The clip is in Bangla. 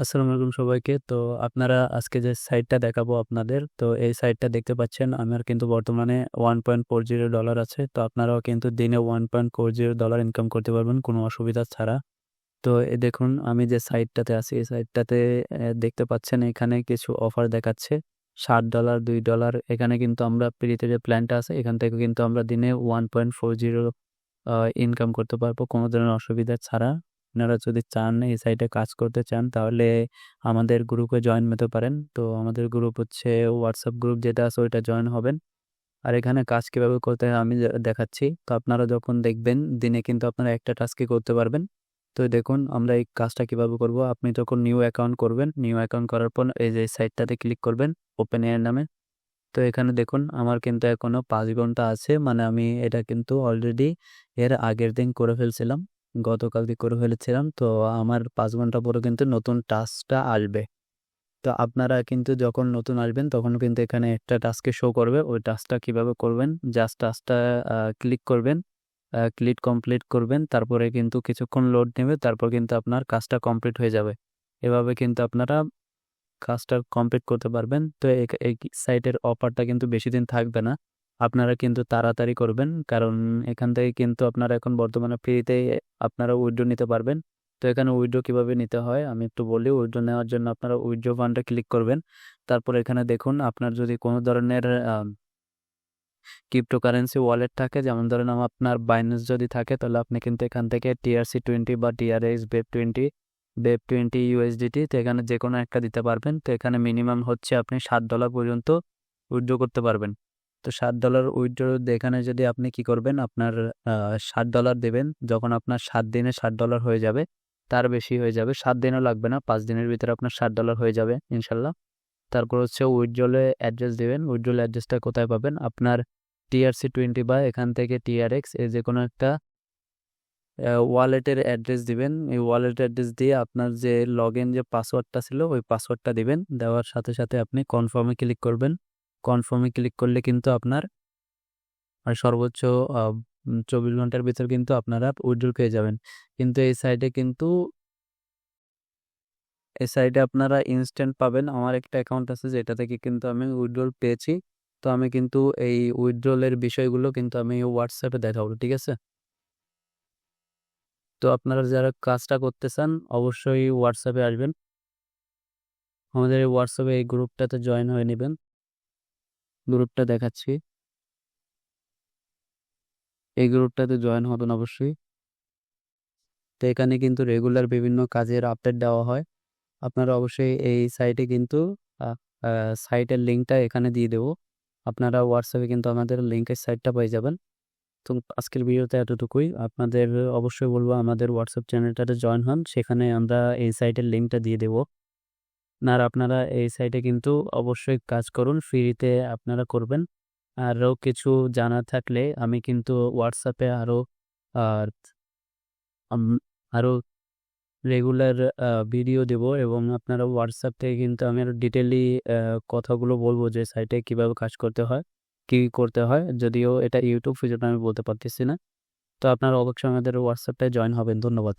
আসসালামু আলাইকুম সবাইকে। তো আপনারা আজকে যে সাইটটা দেখাবো আপনাদের, তো এই সাইটটা দেখতে পাচ্ছেন আমার কিন্তু বর্তমানে $1.40 আছে। তো আপনারাও কিন্তু দিনে $1.40 ইনকাম করতে পারবেন কোনো অসুবিধা ছাড়া। তো দেখুন আমি যে সাইটটাতে আছি এই সাইটটাতে দেখতে পাচ্ছেন এখানে কিছু অফার দেখাচ্ছে। $60, $2 এখানে কিন্তু আমরা ফ্রিতে যে প্ল্যানটা আছে এখান থেকে কিন্তু আমরা দিনে 1.40 ইনকাম করতে পারবো কোনো ধরনের অসুবিধা ছাড়া। আপনারা যদি চান এই সাইটে কাজ করতে চান তাহলে আমাদের গ্রুপে জয়েন হতে পারেন। তো আমাদের গ্রুপ হচ্ছে হোয়াটসঅ্যাপ গ্রুপ যেটা আছে ওইটা জয়েন হবেন। আর এখানে কাজ কিভাবে করতে হয় আমি দেখাচ্ছি। তো আপনারা যখন দেখবেন দিনে কিন্তু আপনারা একটা টাস্কই করতে পারবেন। তো দেখুন আমরা এই কাজটা কিভাবে করব। আপনি যখন নিউ অ্যাকাউন্ট করবেন, নিউ অ্যাকাউন্ট করার পর এই যে সাইটটাতে ক্লিক করবেন ওপেন এর নামে। তো এখানে দেখুন আমার কিন্তু এখনো 5 ঘন্টা আছে, মানে আমি এটা কিন্তু অলরেডি এর আগের দিন করে ফেলছিলাম, গতকালকে করে ফেলেছিলাম। তো আমার 5 ঘন্টা পরে কিন্তু নতুন টাস্কটা আসবে। তো আপনারা কিন্তু যখন নতুন আসবেন তখন কিন্তু এখানে একটা টাস্কে শো করবে। ওই টাস্কটা কিভাবে করবেন, জাস্ট টাস্কটা ক্লিক করবেন, ক্লিক কমপ্লিট করবেন, তারপরে কিন্তু কিছুক্ষণ লোড নেবে, তারপর কিন্তু আপনার কাজটা কমপ্লিট হয়ে যাবে। এভাবে কিন্তু আপনারা কাজটা কমপ্লিট করতে পারবেন। তো এই সাইটের অফারটা কিন্তু বেশি দিন থাকবে না, আপনারা কিন্তু তাড়াতাড়ি করবেন, কারণ এখান থেকে কিন্তু আপনারা এখন বর্তমানে ফ্রিতে আপনারা উইথড্র নিতে পারবেন। তো এখানে উইথড্র কিভাবে নিতে হয় আমি একটু বলি। উইথড্র নেওয়ার জন্য আপনারা উইথড্র ফান্ডে ক্লিক করবেন। তারপর এখানে দেখুন আপনার যদি কোনো ধরনের ক্রিপ্টোকারেন্সি ওয়ালেট থাকে, যেমন ধরেন আপনার বাইন্যান্স যদি থাকে তাহলে আপনি কিন্তু এখান থেকে TRC20 বা TRX বেপ20 USDT, তো এখানে যে কোনো একটা দিতে পারবেন। তো এখানে মিনিমাম হচ্ছে আপনি $7 পর্যন্ত উইথড্র করতে পারবেন। তো $7 উইথড্র এখানে যদি আপনি কি করবেন, আপনার $7 দেবেন। যখন আপনার 7 দিনে $7 হয়ে যাবে, তার বেশি হয়ে যাবে, 7 দিনও লাগবে না, 5 দিনের ভিতরে আপনার $7 হয়ে যাবে ইনশাল্লাহ। তারপর হচ্ছে উইথড্রলে অ্যাড্রেস দিবেন। উইথড্রল অ্যাড্রেসটা কোথায় পাবেন, আপনার TRC20 বা এখান থেকে TRX এই যে কোনো একটা ওয়ালেটের অ্যাড্রেস দিবেন। এই ওয়ালেট অ্যাড্রেস দিয়ে আপনার যে লগ ইন যে পাসওয়ার্ডটা ছিল ওই পাসওয়ার্ডটা দিবেন। দেওয়ার সাথে সাথে আপনি কনফার্মে ক্লিক করবেন। কনফার্মে ক্লিক করলে কিন্তু আপনার সর্বোচ্চ 24 ঘন্টার ভিতর কিন্তু আপনারা উইথড্রল পেয়ে যাবেন। কিন্তু এই সাইডে আপনারা ইনস্ট্যান্ট পাবেন। আমার একটা অ্যাকাউন্ট আছে যেটা থেকে কিন্তু আমি উইথড্রল পেয়েছি। তো আমি কিন্তু এই উইথড্রলের বিষয়গুলো কিন্তু আমি হোয়াটসঅ্যাপে দেখাবো, ঠিক আছে? তো আপনারা যারা কাজটা করতে চান অবশ্যই হোয়াটসঅ্যাপে আসবেন, আমাদের এই হোয়াটসঅ্যাপে এই গ্রুপটাতে জয়েন হয়ে নেবেন। গ্রুপটা দেখাচ্ছি, এই গ্রুপটাতে জয়েন হবেন অবশ্যই। তো এখানে কিন্তু রেগুলার বিভিন্ন কাজের আপডেট দেওয়া হয়। আপনারা অবশ্যই এই সাইটে কিন্তু সাইটের লিঙ্কটা এখানে দিয়ে দেবো। আপনারা হোয়াটসঅ্যাপে কিন্তু আমাদের লিঙ্কের সাইটটা পেয়ে যাবেন। তো আজকের ভিডিওতে এতটুকুই। আপনাদের অবশ্যই বলবো আমাদের হোয়াটসঅ্যাপ চ্যানেলটাতে জয়েন হন, সেখানে আমরা এই সাইটের লিঙ্কটা দিয়ে দেবো। আর আপনারা এই সাইটে কিন্তু অবশ্যই কাজ করুন, ফ্রিতে আপনারা করবেন। আরও কিছু জানা থাকলে আমি কিন্তু হোয়াটসঅ্যাপে আর আরও রেগুলার ভিডিও দেব, এবং আপনারা হোয়াটসঅ্যাপ থেকে কিন্তু আমি আরও ডিটেইলি কথাগুলো বলবো যে সাইটে কিভাবে কাজ করতে হয়, কি করতে হয়। যদিও এটা ইউটিউব, সেজন্য আমি বলতে পারতেছি না। তো আপনারা অবশ্যই আমাদের হোয়াটসঅ্যাপটায় জয়েন হবেন। ধন্যবাদ।